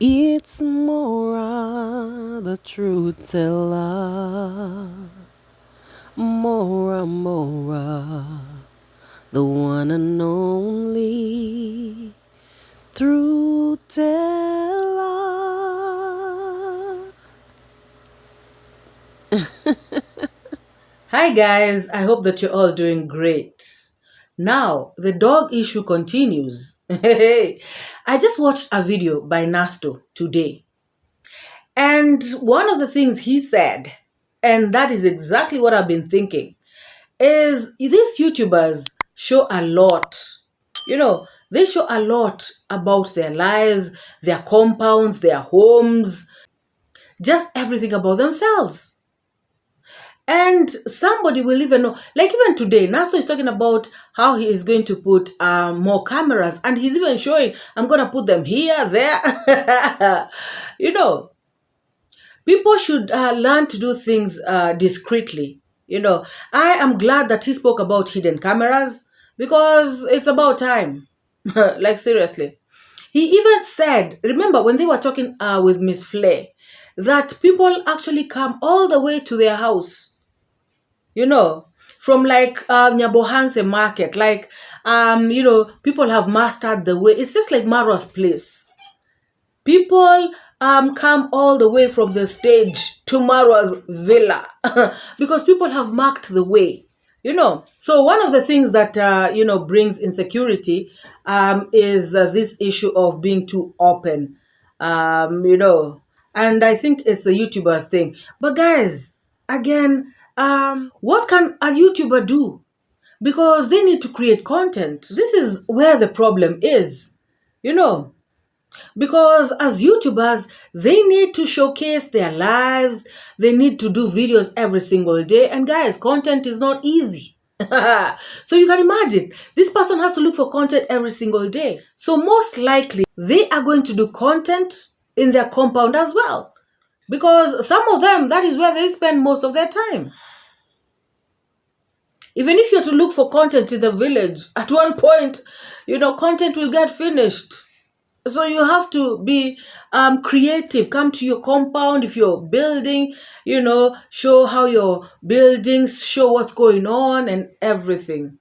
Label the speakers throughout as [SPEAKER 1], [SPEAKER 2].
[SPEAKER 1] It's MORAA, the truth teller. MORAA, the one and only truth teller.
[SPEAKER 2] Hi guys, I hope that you're all doing great. Now, the dog issue continues. I just watched a video by Nasto today. And one of the things he said, and that is exactly what I've been thinking, is these YouTubers show a lot. They show a lot about their lives, their compounds, their homes, just everything about themselves. And somebody will even know, like even today, Nasto is talking about how he is going to put more cameras, and he's even showing, I'm going to put them here, there. People should learn to do things discreetly. I am glad that he spoke about hidden cameras because it's about time. Like, seriously. He even said, remember when they were talking with Miss Flay, that people actually come all the way to their house from like Nyabohanse market, like people have mastered the way. It's just like Marwa's place. People come all the way from the stage to Marwa's villa because people have marked the way. So one of the things that brings insecurity is this issue of being too open. And I think it's a YouTuber's thing. But guys, again, what can a YouTuber do? Because they need to create content. This is where the problem is, because as YouTubers, they need to showcase their lives. They need to do videos every single day. And guys, content is not easy. So you can imagine, this person has to look for content every single day. So most likely, they are going to do content in their compound as well. Because some of them, that is where they spend most of their time. Even if you're to look for content in the village, at one point, content will get finished. So you have to be creative. Come to your compound if you're building, show how you're building, show what's going on and everything.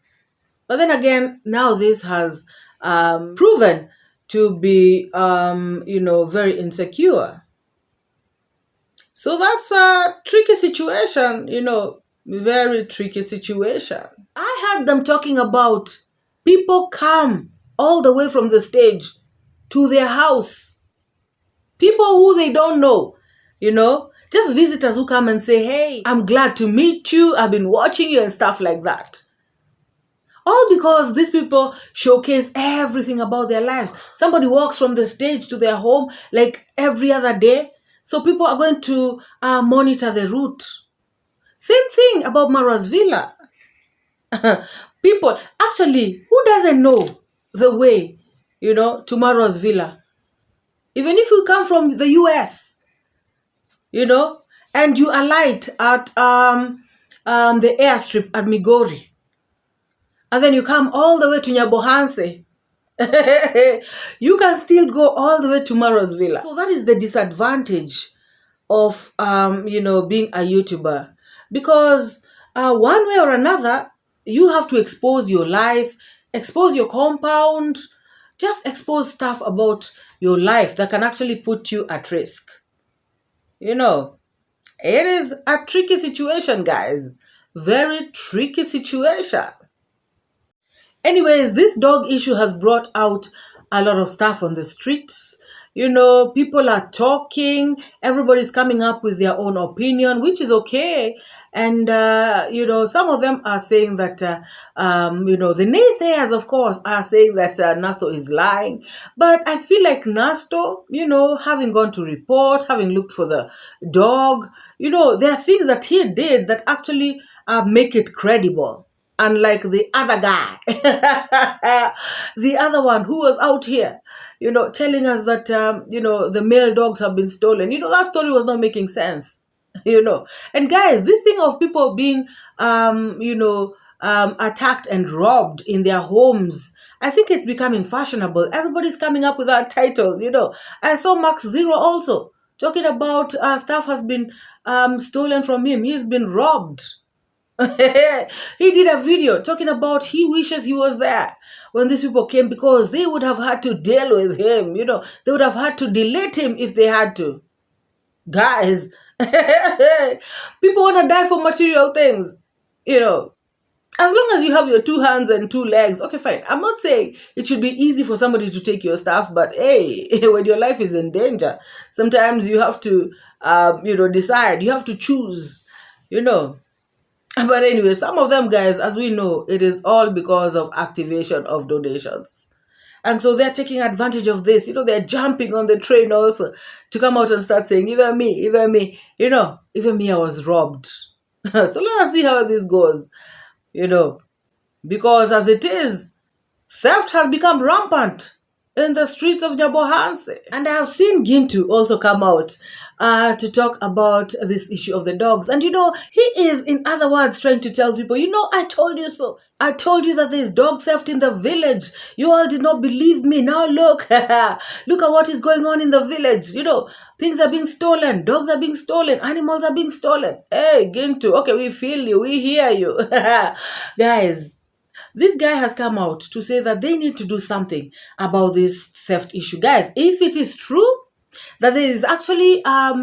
[SPEAKER 2] But then again, now this has proven to be, very insecure. So that's a tricky situation, very tricky situation. I heard them talking about people come all the way from the stage to their house. People who they don't know, just visitors who come and say, hey, I'm glad to meet you. I've been watching you and stuff like that. All because these people showcase everything about their lives. Somebody walks from the stage to their home like every other day. So people are going to monitor the route. Same thing about Marwa's villa. People, actually, who doesn't know the way, to Marwa's villa? Even if you come from the US, and you alight at the airstrip at Migori, and then you come all the way to Nyabohanse, you can still go all the way to Marwa's villa. So that is the disadvantage of, being a YouTuber. Because one way or another, you have to expose your life, expose your compound, just expose stuff about your life that can actually put you at risk. It is a tricky situation, guys. Very tricky situation. Anyways, this dog issue has brought out a lot of stuff on the streets. People are talking, everybody's coming up with their own opinion, which is okay. And, some of them are saying that, the naysayers, of course, are saying that Nasto is lying. But I feel like Nasto, having gone to report, having looked for the dog, there are things that he did that actually make it credible. Unlike the other guy, the other one who was out here, telling us that, the male dogs have been stolen. That story was not making sense, And guys, this thing of people being, attacked and robbed in their homes I think it's becoming fashionable. Everybody's coming up with that title, I saw Max Zero also talking about stuff has been stolen from him. He's been robbed. He did a video talking about he wishes he was there when these people came because they would have had to deal with him. They would have had to delete him if they had to. Guys, people want to die for material things, As long as you have your 2 hands and 2 legs, okay, fine. I'm not saying it should be easy for somebody to take your stuff, but hey, when your life is in danger, sometimes you have to, decide. You have to choose, But anyway, some of them, guys, as we know, it is all because of activation of donations. And so they're taking advantage of this. They're jumping on the train also to come out and start saying, even me, even me, I was robbed. So let us see how this goes, because as it is, theft has become rampant in the streets of Nyabohanse. And I have seen Gintu also come out to talk about this issue of the dogs. And he is, in other words, trying to tell people, I told you so. I told you that there's dog theft in the village. You all did not believe me. Now look, look at what is going on in the village. Things are being stolen. Dogs are being stolen. Animals are being stolen. Hey, Gintu, okay, we feel you. We hear you. Guys, this guy has come out to say that they need to do something about this theft issue. Guys, if it is true that there is actually, a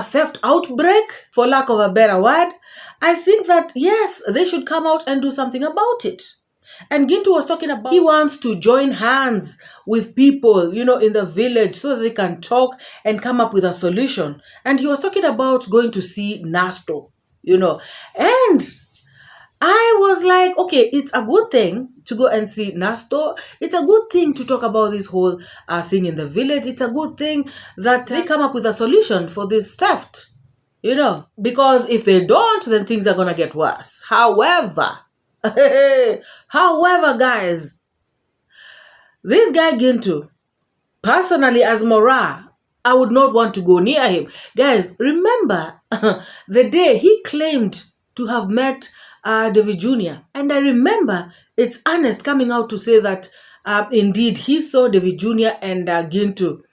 [SPEAKER 2] theft outbreak, for lack of a better word, I think that, yes, they should come out and do something about it. And Gintu was talking about he wants to join hands with people, in the village so that they can talk and come up with a solution. And he was talking about going to see Nasto, and I was like, okay, it's a good thing to go and see Nasto. It's a good thing to talk about this whole thing in the village. It's a good thing that they come up with a solution for this theft, because if they don't, then things are going to get worse. However, guys, this guy Gintu, personally as MORAA, I would not want to go near him. Guys, remember the day he claimed to have met David Jr. And I remember it's Ernest coming out to say that indeed he saw David Jr. and Gintu,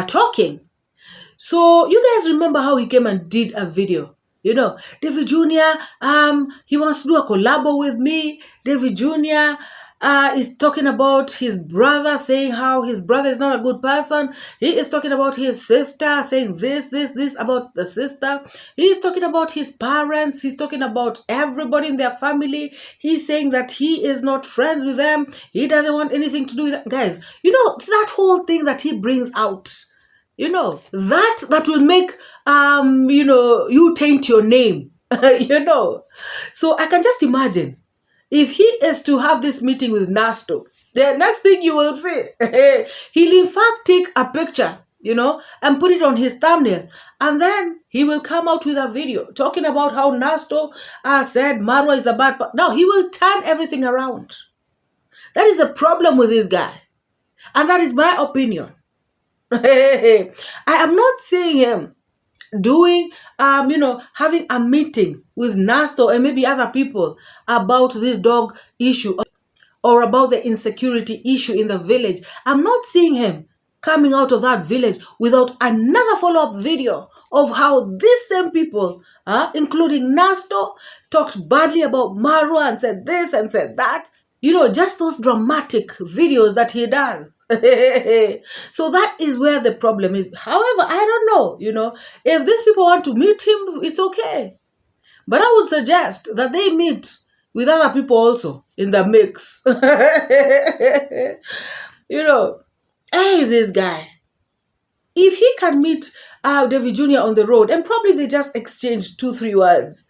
[SPEAKER 2] talking. So you guys remember how he came and did a video. David Jr., he wants to do a collabo with me. David Jr. Is talking about his brother, saying how his brother is not a good person. He is talking about his sister, saying this about the sister. He is talking about his parents. He's talking about everybody in their family. He's saying that he is not friends with them. He doesn't want anything to do with them. Guys, that whole thing that he brings out, that will make, you taint your name, So I can just imagine, if he is to have this meeting with Nasto, the next thing you will see, he'll in fact take a picture, and put it on his thumbnail. And then he will come out with a video talking about how Nasto said Marwa is a bad person. Now, he will turn everything around. That is a problem with this guy. And that is my opinion. I am not seeing him doing, having a meeting with Nasto and maybe other people about this dog issue or about the insecurity issue in the village. I'm not seeing him coming out of that village without another follow-up video of how these same people, including Nasto, talked badly about Marwa and said this and said that. Just those dramatic videos that he does. So that is where the problem is. However, I don't know, if these people want to meet him, it's okay. But I would suggest that they meet with other people also in the mix. Hey, this guy. If he can meet David Jr. on the road, and probably they just exchanged 2-3 words,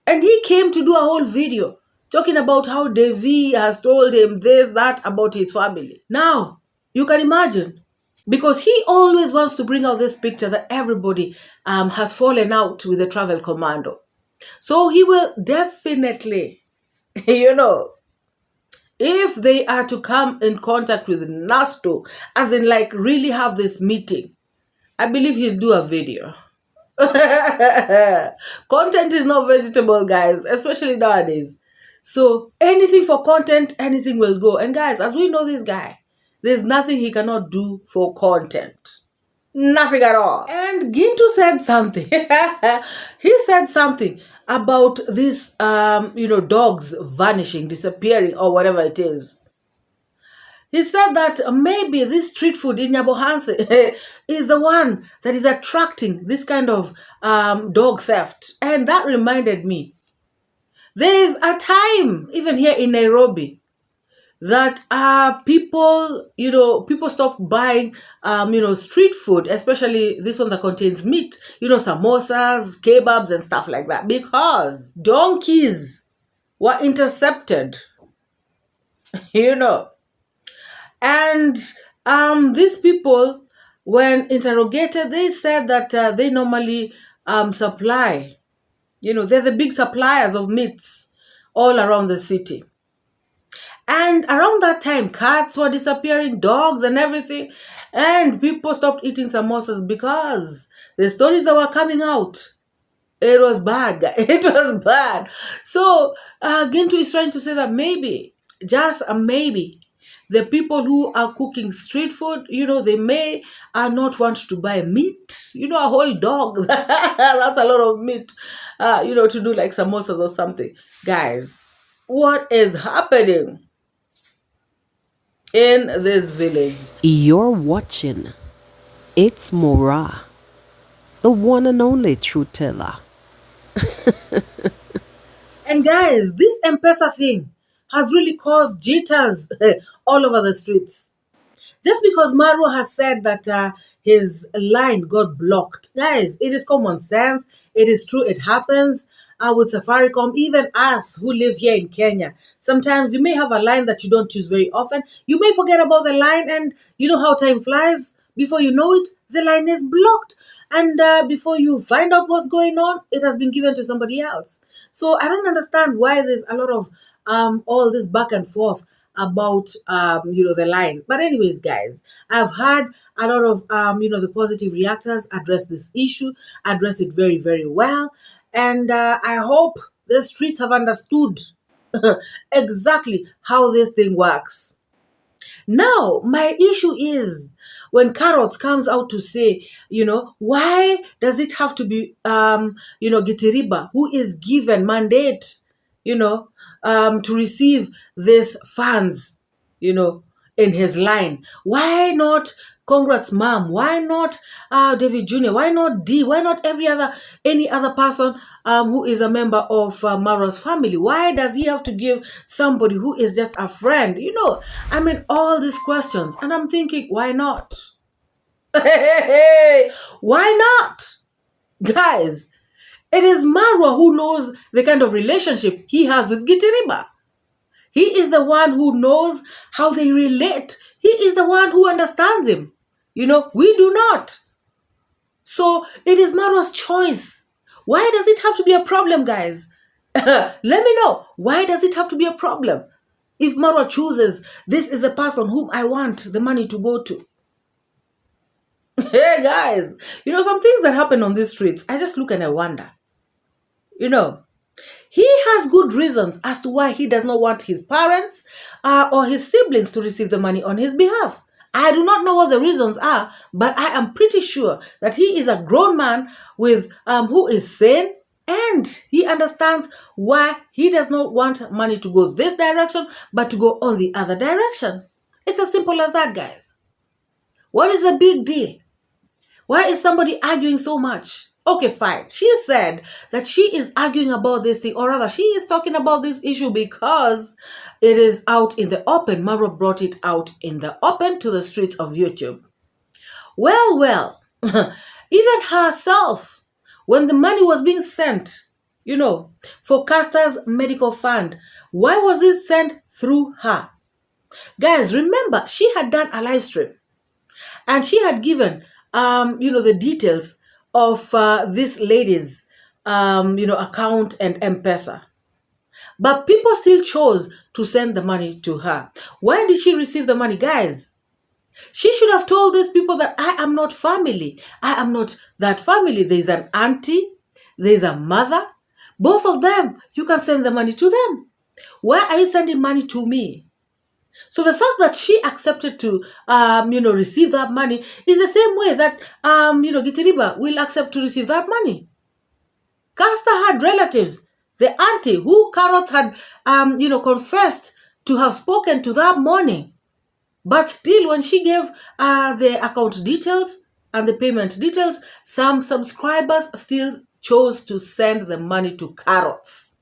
[SPEAKER 2] and he came to do a whole video talking about how Devi has told him this, that about his family. Now, you can imagine, because he always wants to bring out this picture that everybody has fallen out with the travel commando. So he will definitely, if they are to come in contact with Nasto, as in like really have this meeting, I believe he'll do a video. Content is not vegetable, guys, especially nowadays. So anything for content, anything will go. And guys, as we know this guy, there's nothing he cannot do for content. Nothing at all. And Gintu said something. He said something about these, dogs vanishing, disappearing, or whatever it is. He said that maybe this street food in Nyabohanse is the one that is attracting this kind of dog theft. And that reminded me, there is a time, even here in Nairobi, that people stop buying street food, especially this one that contains meat, samosas, kebabs and stuff like that, because donkeys were intercepted. And these people, when interrogated, they said that they normally supply, they're the big suppliers of meats all around the city. And around that time, cats were disappearing, dogs and everything. And people stopped eating samosas because the stories that were coming out, it was bad. It was bad. So Gintu is trying to say that maybe, just maybe, the people who are cooking street food, they may not want to buy meat. A whole dog, that's a lot of meat, to do like samosas or something. Guys, what is happening in this village?
[SPEAKER 1] You're watching It's MORAA, the one and only truth teller.
[SPEAKER 2] And guys, this M-Pesa thing has really caused jitters all over the streets. Just because Marwa has said that his line got blocked. Guys, it is common sense. It is true. It happens with Safaricom. Even us who live here in Kenya, sometimes you may have a line that you don't use very often. You may forget about the line, and you know how time flies. Before you know it, the line is blocked. And before you find out what's going on, it has been given to somebody else. So I don't understand why there's a lot of all this back and forth about the line. But anyways, guys, I've had a lot of the positive reactors address this issue, address it very, very well. And I hope the streets have understood exactly how this thing works. Now, my issue is when Carrots comes out to say, why does it have to be, Gitiriba, who is given mandate, to receive these funds, in his line? Why not Congrats Mom? Why not David Jr.? Why not D? Why not any other person who is a member of Marwa's family? Why does he have to give somebody who is just a friend? All these questions. And I'm thinking, why not? Why not? Guys, it is Marwa who knows the kind of relationship he has with Gitiriba. He is the one who knows how they relate. He is the one who understands him. We do not. So it is Marwa's choice. Why does it have to be a problem, guys? Let me know. Why does it have to be a problem? If Marwa chooses, this is the person whom I want the money to go to. Hey, guys. Some things that happen on these streets, I just look and I wonder. He has good reasons as to why he does not want his parents or his siblings to receive the money on his behalf. I do not know what the reasons are, but I am pretty sure that he is a grown man with who is sane, and he understands why he does not want money to go this direction, but to go on the other direction. It's as simple as that, guys. What is the big deal? Why is somebody arguing so much? Okay, fine. She said that she is arguing about this thing, or rather, she is talking about this issue because it is out in the open. Marwa brought it out in the open to the streets of YouTube. Well, even herself, when the money was being sent, for Castor's medical fund, why was it sent through her? Guys, remember, she had done a live stream and she had given, the details of this lady's, account and M-Pesa. But people still chose to send the money to her. Why did she receive the money? Guys, she should have told these people that I am not family. I am not that family. There's an auntie. There's a mother. Both of them, you can send the money to them. Why are you sending money to me? So the fact that she accepted to, receive that money is the same way that, Gitiriba will accept to receive that money. Caster had relatives, the auntie who Carrots had, confessed to have spoken to that morning. But still, when she gave the account details and the payment details, some subscribers still chose to send the money to Carrots.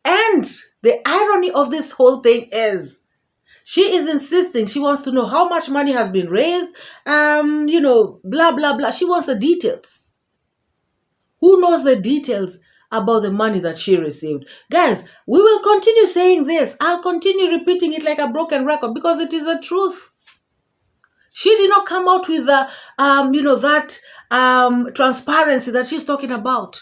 [SPEAKER 2] And the irony of this whole thing is, she is insisting, she wants to know how much money has been raised, blah, blah, blah. She wants the details. Who knows the details about the money that she received? Guys, we will continue saying this. I'll continue repeating it like a broken record because it is the truth. She did not come out with the, transparency that she's talking about.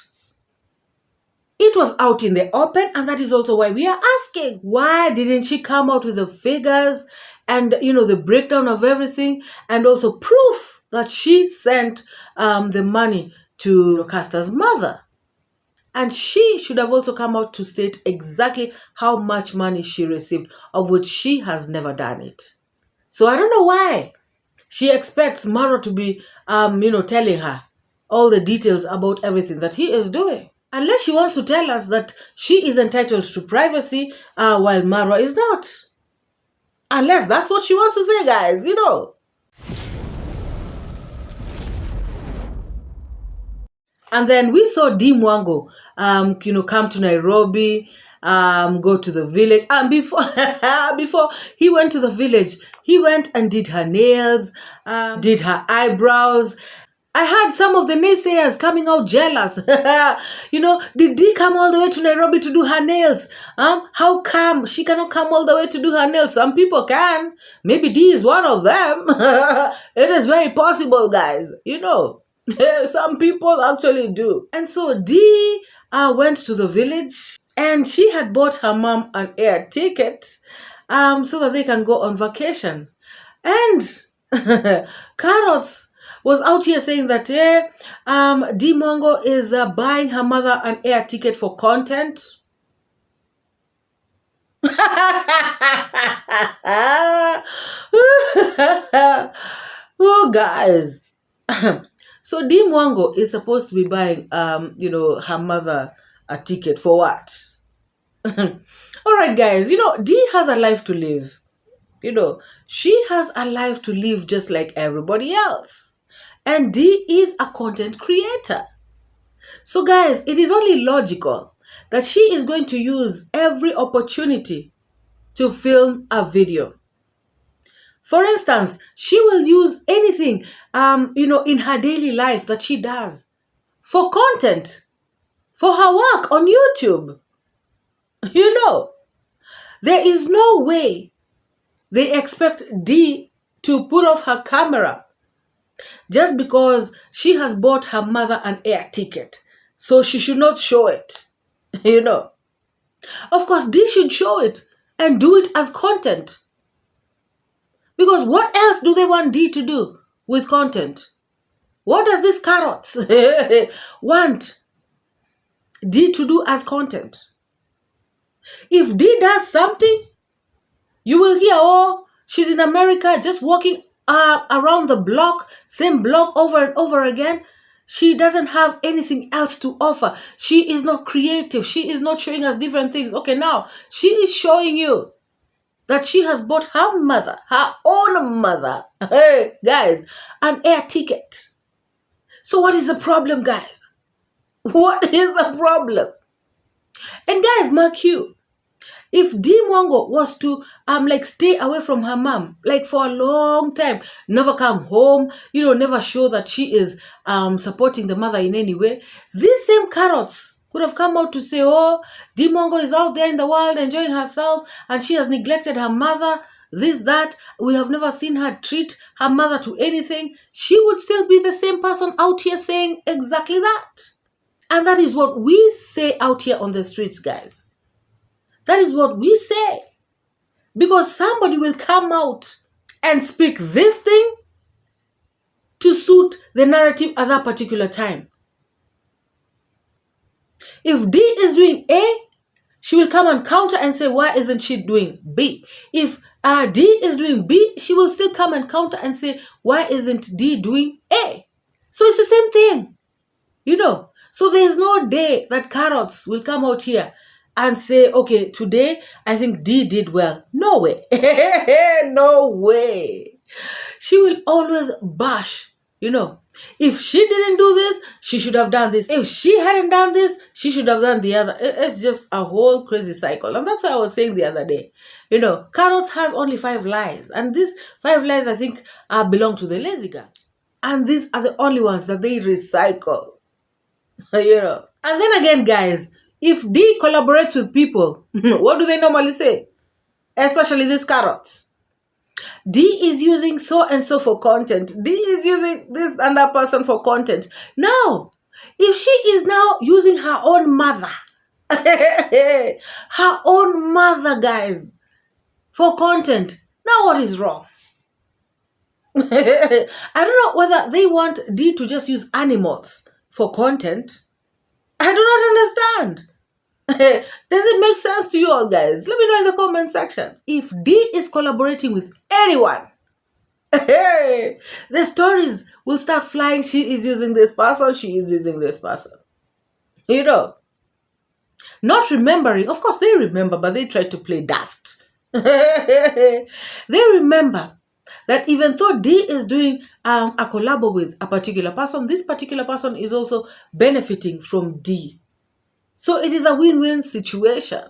[SPEAKER 2] It was out in the open, and that is also why we are asking, why didn't she come out with the figures and, the breakdown of everything, and also proof that she sent the money to Caster's mother? And she should have also come out to state exactly how much money she received, of which she has never done it. So I don't know why she expects MORAA to be, telling her all the details about everything that he is doing. Unless she wants to tell us that she is entitled to privacy while MORAA is not. Unless that's what she wants to say, guys, And then we saw Dee Mwango, come to Nairobi, go to the village. And before he went to the village, he went and did her nails, did her eyebrows. I had some of the naysayers coming out jealous. Did Dee come all the way to Nairobi to do her nails? How come she cannot come all the way to do her nails? Some people can. Maybe Dee is one of them. It is very possible, guys. Some people actually do. And so Dee went to the village, and she had bought her mom an air ticket so that they can go on vacation. And Carrots was out here saying that Dee Mwango is buying her mother an air ticket for content. Oh, guys. So Dee Mwango is supposed to be buying, her mother a ticket for what? All right, guys, Dee has a life to live. She has a life to live just like everybody else. And Dee is a content creator. So guys, it is only logical that she is going to use every opportunity to film a video. For instance, she will use anything, in her daily life that she does for content, for her work on YouTube. There is no way they expect Dee to put off her camera just because she has bought her mother an air ticket. So she should not show it, Of course, Dee should show it and do it as content. Because what else do they want Dee to do with content? What does this Carrots want Dee to do as content? If Dee does something, you will hear, she's in America just walking around the block, same block over and over again. She doesn't have anything else to offer. She is not creative. She is not showing us different things. Okay, now she is showing you that she has bought her mother, her own mother, hey, guys, an air ticket. So what is the problem, guys? What is the problem? And guys, mark you, if Dee Mwango was to stay away from her mom for a long time, never come home, never show that she is supporting the mother in any way, these same Carrots could have come out to say, Dee Mwango is out there in the world enjoying herself and she has neglected her mother, this, that. We have never seen her treat her mother to anything. She would still be the same person out here saying exactly that. And that is what we say out here on the streets, guys. That is what we say. Because somebody will come out and speak this thing to suit the narrative at that particular time. If Dee is doing A, she will come and counter and say, why isn't she doing B? If D is doing B, she will still come and counter and say, why isn't D doing A? So it's the same thing, So there's no day that carrots will come out here and say, okay, today I think D did well. No way. No way. She will always bash, If she didn't do this, she should have done this. If she hadn't done this, she should have done the other. It's just a whole crazy cycle. And that's what I was saying the other day. Carrots has only 5 lives. And these 5 lives, I think, belong to the lazy girl. And these are the only ones that they recycle. And then again, guys, if D collaborates with people, what do they normally say? Especially these carrots. D is using so and so for content. D is using this and that person for content. Now, if she is now using her own mother, her own mother, guys, for content, now what is wrong? I don't know whether they want D to just use animals for content. I do not understand. Does it make sense to you all, guys? Let me know in the comment section. If D is collaborating with anyone, the stories will start flying. She is using this person. She is using this person. Not remembering. Of course, they remember, but they try to play daft. They remember that even though D is doing a collabo with a particular person, this particular person is also benefiting from D. So it is a win-win situation.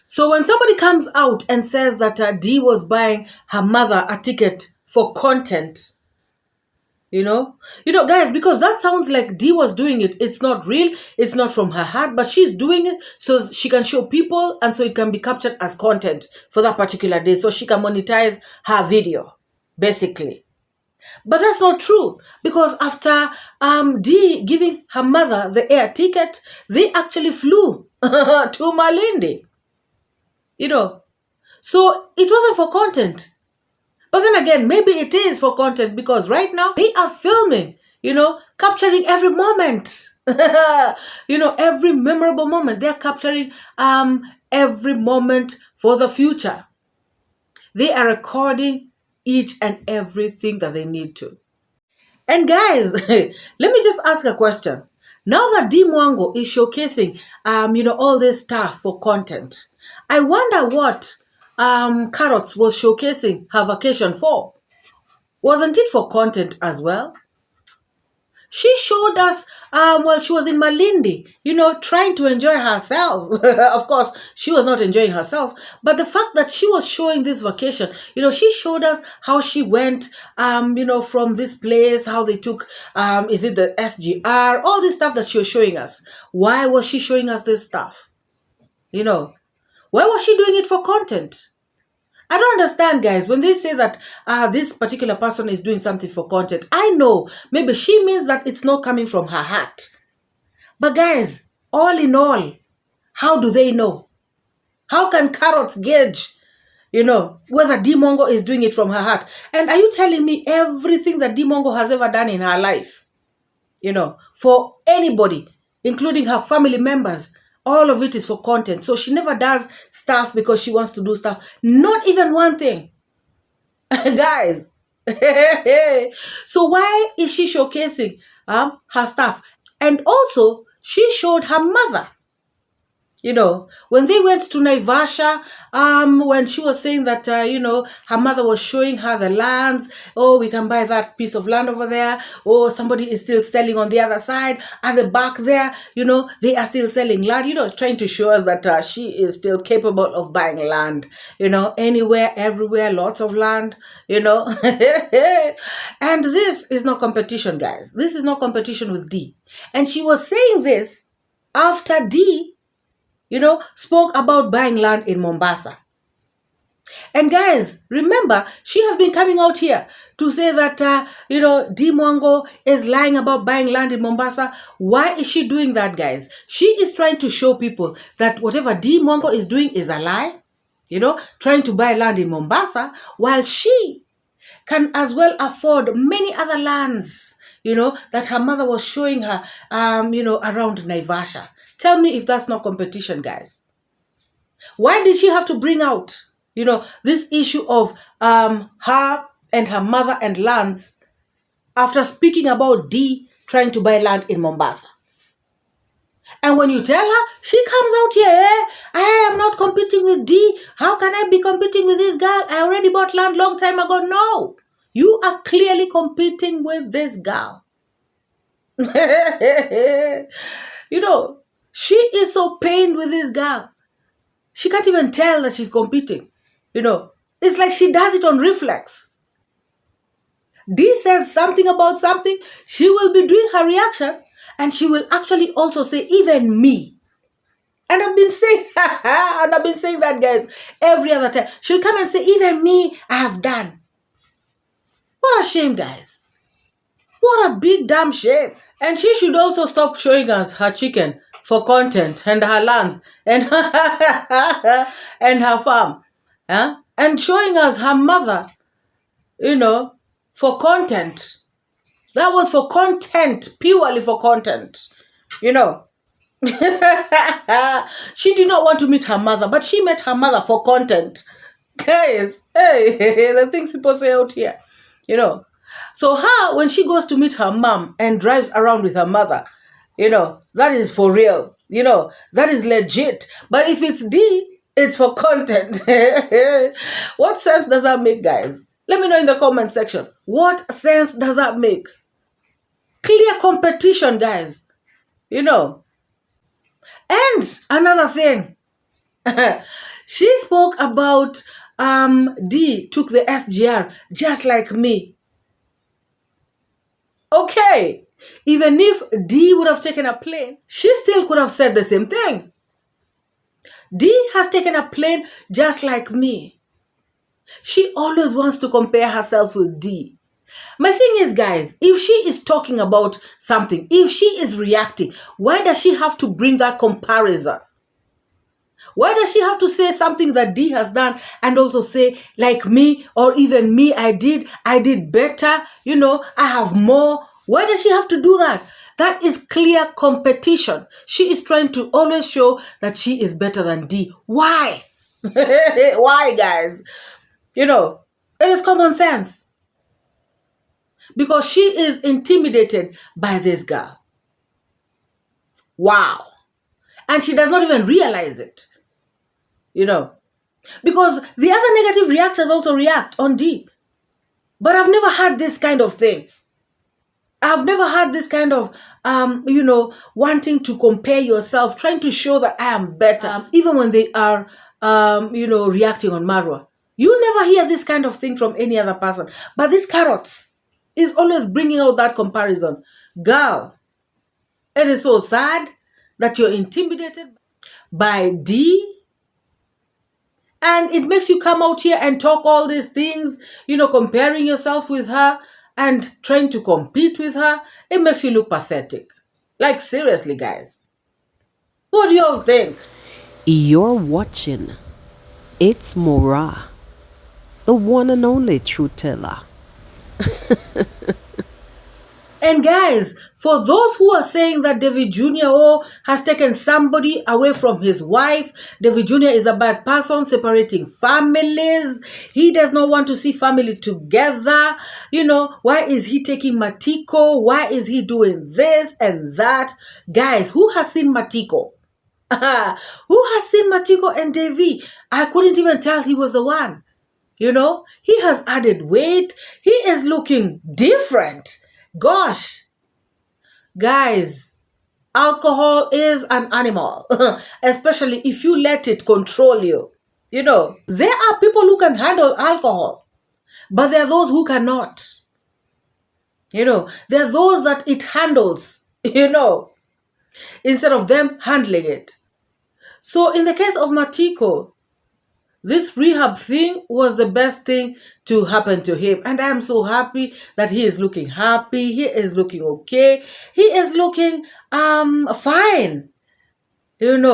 [SPEAKER 2] So when somebody comes out and says that D was buying her mother a ticket for content, guys, because that sounds like D was doing it. It's not real. It's not from her heart, but she's doing it so she can show people and so it can be captured as content for that particular day so she can monetize her video, basically. But that's not true, because after D giving her mother the air ticket, they actually flew to Malindi. So it wasn't for content. But then again, maybe it is for content, because right now they are filming, capturing every moment. Every memorable moment. They're capturing every moment for the future. They are recording each and everything that they need to. And guys, let me just ask a question. Now that D Mwango is showcasing, all this stuff for content, I wonder what Carrots was showcasing her vacation for. Wasn't it for content as well? She showed us while she was in Malindi, trying to enjoy herself. Of course, she was not enjoying herself. But the fact that she was showing this vacation, she showed us how she went, from this place, how they took, is it the SGR, all this stuff that she was showing us. Why was she showing us this stuff? Why was she doing it for content? I don't understand, guys, when they say that this particular person is doing something for content. I know maybe she means that it's not coming from her heart. But guys, all in all, how do they know? How can Carrots gauge, whether D Mongo is doing it from her heart? And are you telling me everything that D Mongo has ever done in her life, for anybody, including her family members, all of it is for content? So she never does stuff because she wants to do stuff. Not even one thing. Guys. So why is she showcasing her stuff? And also, she showed her mother. When they went to Naivasha, when she was saying that, her mother was showing her the lands. Oh, we can buy that piece of land over there. Oh, somebody is still selling on the other side. At the back there, they are still selling land, trying to show us that she is still capable of buying land, anywhere, everywhere, lots of land, And this is not competition, guys. This is not competition with D. And she was saying this after D spoke about buying land in Mombasa. And guys, remember, she has been coming out here to say that, D Mwango is lying about buying land in Mombasa. Why is she doing that, guys? She is trying to show people that whatever D Mwango is doing is a lie, trying to buy land in Mombasa, while she can as well afford many other lands, that her mother was showing her, around Naivasha. Tell me if that's not competition, guys. Why did she have to bring out, this issue of her and her mother and lands after speaking about D trying to buy land in Mombasa? And when you tell her, she comes out here, I am not competing with D. How can I be competing with this girl? I already bought land long time ago. No, you are clearly competing with this girl. She is so pained with this girl. She can't even tell that she's competing. It's like she does it on reflex. D says something about something, she will be doing her reaction, and she will actually also say, even me. And I've been saying, that, guys, every other time. She'll come and say, even me, I have done. What a shame, guys. What a big damn shame. And she should also stop showing us her chicken for content, and her lands, and and her farm. And showing us her mother, for content. That was for content, purely for content. She did not want to meet her mother, but she met her mother for content. Guys, hey, the things people say out here, So her, when she goes to meet her mom and drives around with her mother, that is for real. That is legit. But if it's D, it's for content. What sense does that make, guys? Let me know in the comment section. What sense does that make? Clear competition, guys. And another thing, she spoke about D took the SGR just like me. Okay, even if D would have taken a plane, she still could have said the same thing. D has taken a plane just like me. She always wants to compare herself with D. My thing is, guys, if she is talking about something, if she is reacting, why does she have to bring that comparison? Why does she have to say something that D has done and also say, like me, or even me, I did better, I have more? Why does she have to do that? That is clear competition. She is trying to always show that she is better than D. Why? Why, guys? It is common sense. Because she is intimidated by this girl. Wow. And she does not even realize it. Because the other negative reactors also react on D. But I've never had this kind of thing. I've never had this kind of, wanting to compare yourself, trying to show that I am better, even when they are, reacting on marwa. You never hear this kind of thing from any other person. But these carrots is always bringing out that comparison. Girl, it is so sad that you're intimidated by D, and it makes you come out here and talk all these things, comparing yourself with her and trying to compete with her. It makes you look pathetic. Like, seriously, guys. What do you all think?
[SPEAKER 1] You're watching It's MORAA, the one and only truth teller.
[SPEAKER 2] And guys, for those who are saying that David Jr. has taken somebody away from his wife, David Jr. is a bad person, separating families. He does not want to see family together. Why is he taking Matiko? Why is he doing this and that? Guys, who has seen Matiko? Who has seen Matiko and Davy? I couldn't even tell he was the one. He has added weight. He is looking different. Gosh, guys, alcohol is an animal, especially if you let it control you. There are people who can handle alcohol, but there are those who cannot. There are those that it handles, instead of them handling it. So in the case of Matiko, this rehab thing was the best thing to happen to him. And I am so happy that he is looking happy. He is looking okay. He is looking fine. And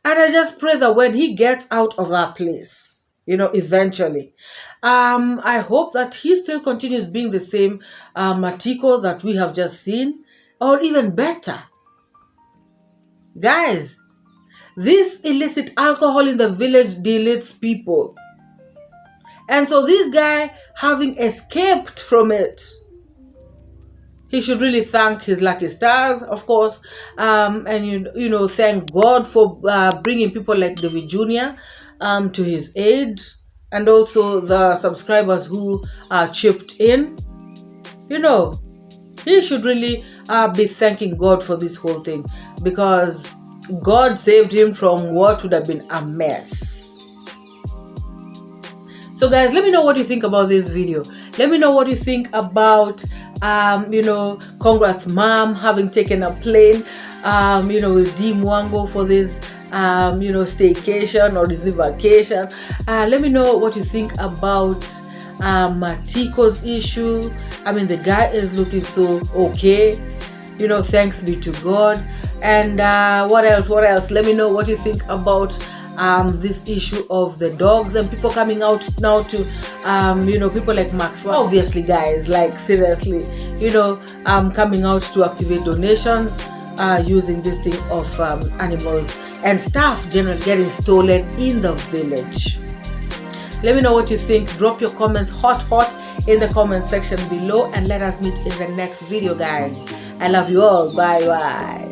[SPEAKER 2] I just pray that when he gets out of that place, eventually, I hope that he still continues being the same Matiko that we have just seen, or even better. Guys, this illicit alcohol in the village deletes people. And so this guy, having escaped from it, he should really thank his lucky stars, of course, and you know, thank God for bringing people like David Jr. To his aid, and also the subscribers who chipped in. You know, he should really be thanking God for this whole thing, because God saved him from what would have been a mess. So guys, let me know what you think about this video. Let me know what you think about, you know, congrats mom having taken a plane, you know, with D Mwango for this, you know, staycation or this vacation. Let me know what you think about Matiko's issue. I mean, the guy is looking so okay, you know, thanks be to God. And what else? Let me know what you think about this issue of the dogs and people coming out now to, you know, people like Maxwell. Obviously, guys, like seriously, you know, coming out to activate donations using this thing of animals and stuff generally getting stolen in the village. Let me know what you think. Drop your comments hot in the comment section below, and let us meet in the next video, guys. I love you all. Bye.